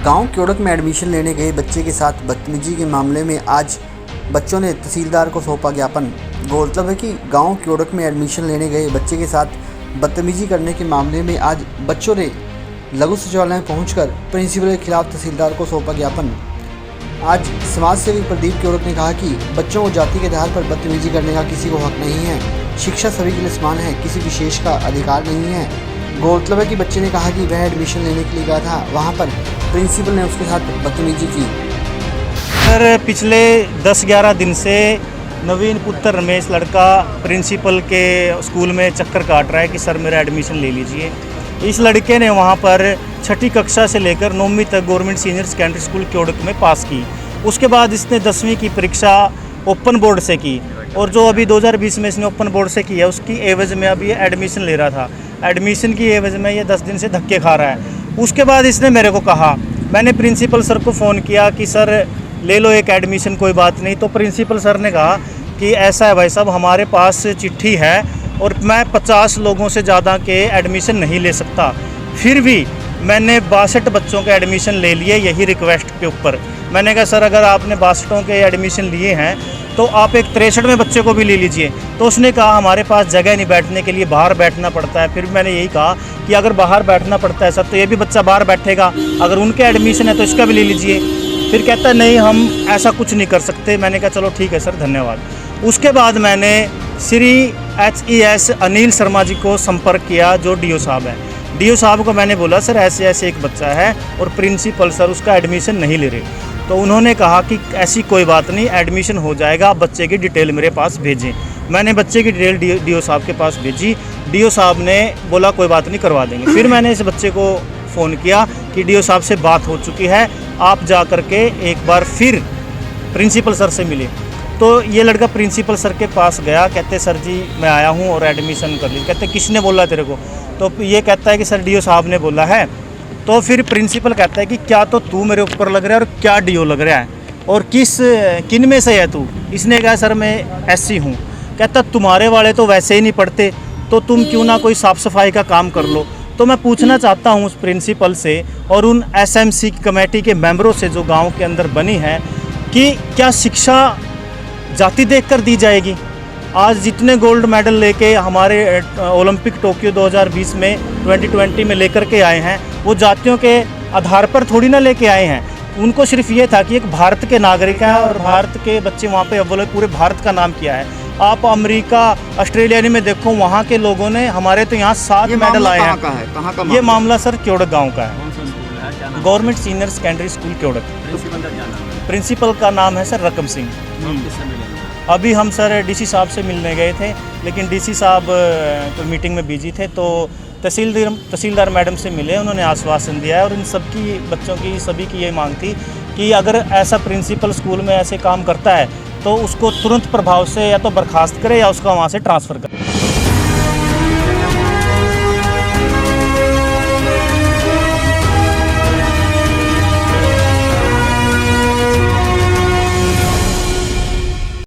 गांव क्योड़क में एडमिशन लेने गए बच्चे के साथ बदतमीजी के मामले में आज बच्चों ने तहसीलदार को सौंपा ज्ञापन। गौरतलब है कि गांव क्योड़क में एडमिशन लेने गए बच्चे के साथ बदतमीजी करने के मामले में आज बच्चों ने लघु सचिवालय पहुंचकर प्रिंसिपल के खिलाफ तहसीलदार को सौंपा ज्ञापन। आज समाज सेवी प्रदीप क्योड़क ने कहा कि बच्चों को जाति के आधार पर बदतमीजी करने का किसी को हक नहीं है। शिक्षा सभी के लिए समान है, किसी विशेष का अधिकार नहीं है। गौरतलब है कि बच्चे ने कहा कि वह एडमिशन लेने के लिए गया था, वहां पर प्रिंसिपल ने उसके साथ बदतमीजी की। सर, पिछले 10-11 दिन से नवीन पुत्र रमेश लड़का प्रिंसिपल के स्कूल में चक्कर काट रहा है कि सर मेरा एडमिशन ले लीजिए। इस लड़के ने वहां पर 6ठी कक्षा से लेकर 9वीं तक government senior secondary school Kyodak में पास की। उसके बाद इसने 10वीं की परीक्षा ओपन बोर्ड से की और जो अभी 2020 में इसने ओपन बोर्ड से की है उसकी एवज में अभी एडमिशन ले रहा था। एडमिशन की एवज में ये 10 दिन से धक्के खा रहा है। उसके बाद इसने मेरे को कहा, मैंने प्रिंसिपल सर को फ़ोन किया कि सर ले लो एक एडमिशन, कोई बात नहीं। तो प्रिंसिपल सर ने कहा कि ऐसा है भाई साहब, हमारे पास चिट्ठी है और मैं 50 लोगों से ज़्यादा के एडमिशन नहीं ले सकता। फिर भी मैंने 62 बच्चों के एडमिशन ले लिए यही रिक्वेस्ट के ऊपर। मैंने कहा सर अगर आपने 62 के एडमिशन लिए हैं तो आप एक 63वें बच्चे को भी ले लीजिए। तो उसने कहा हमारे पास जगह नहीं बैठने के लिए, बाहर बैठना पड़ता है। फिर मैंने यही कहा कि अगर बाहर बैठना पड़ता है सर तो ये भी बच्चा बाहर बैठेगा, अगर उनके एडमिशन है तो इसका भी ले लीजिए। फिर कहता है नहीं हम ऐसा कुछ नहीं कर सकते। मैंने कहा चलो ठीक है सर, धन्यवाद। उसके बाद मैंने श्री HES अनिल शर्मा जी को संपर्क किया जो DO साहब हैं। DO साहब को मैंने बोला सर ऐसे ऐसे एक बच्चा है और प्रिंसिपल सर उसका एडमिशन नहीं ले रहे। तो उन्होंने कहा कि ऐसी कोई बात नहीं, एडमिशन हो जाएगा, आप बच्चे की डिटेल मेरे पास भेजें। मैंने बच्चे की डिटेल DO साहब के पास भेजी। DO साहब ने बोला कोई बात नहीं, करवा देंगे। फिर मैंने इस बच्चे को फ़ोन किया कि DO साहब से बात हो चुकी है, आप जा कर के एक बार फिर प्रिंसिपल सर से मिले। तो ये लड़का प्रिंसिपल सर के पास गया, कहते सर जी मैं आया हूँ और एडमिशन कर ली। कहते किसने बोला तेरे को? तो ये कहता है कि सर DO साहब ने बोला है। तो फिर प्रिंसिपल कहता है कि क्या तो तू मेरे ऊपर लग रहा है और क्या DO लग रहा है और किन में से है तू? इसने कहा सर मैं SC हूँ। कहता तुम्हारे वाले तो वैसे ही नहीं पढ़ते, तो तुम क्यों ना कोई साफ़ सफाई का काम कर लो। तो मैं पूछना चाहता हूँ उस प्रिंसिपल से और उन SMC कमेटी के मेंबरों से जो गांव के अंदर बनी है कि क्या शिक्षा जाति देखकर दी जाएगी? आज जितने गोल्ड मेडल लेके हमारे ओलंपिक टोक्यो 2020 में 2020 में लेकर के आए हैं वो जातियों के आधार पर थोड़ी ना लेके आए हैं। उनको सिर्फ ये था कि एक भारत के नागरिक हैं और भारत के बच्चे वहाँ पे अव्वल पूरे भारत का नाम किया है। आप अमेरिका ऑस्ट्रेलिया में देखो, वहाँ के लोगों ने, हमारे तो यहाँ 7 मेडल आए हैं। कहाँ का ये मामला सर क्योड़क गाँव का है, government senior secondary school Kyodak. Principal का नाम है सर रकम सिंह। अभी हम सर DC साहब से मिलने गए थे, लेकिन DC साहब तो मीटिंग में बिजी थे। तो तहसीलदार मैडम से मिले, उन्होंने आश्वासन दिया है और इन सबकी बच्चों की सभी की ये मांग थी कि अगर ऐसा प्रिंसिपल स्कूल में ऐसे काम करता है तो उसको तुरंत प्रभाव से या तो बर्खास्त करे या उसको वहाँ से ट्रांसफ़र करे।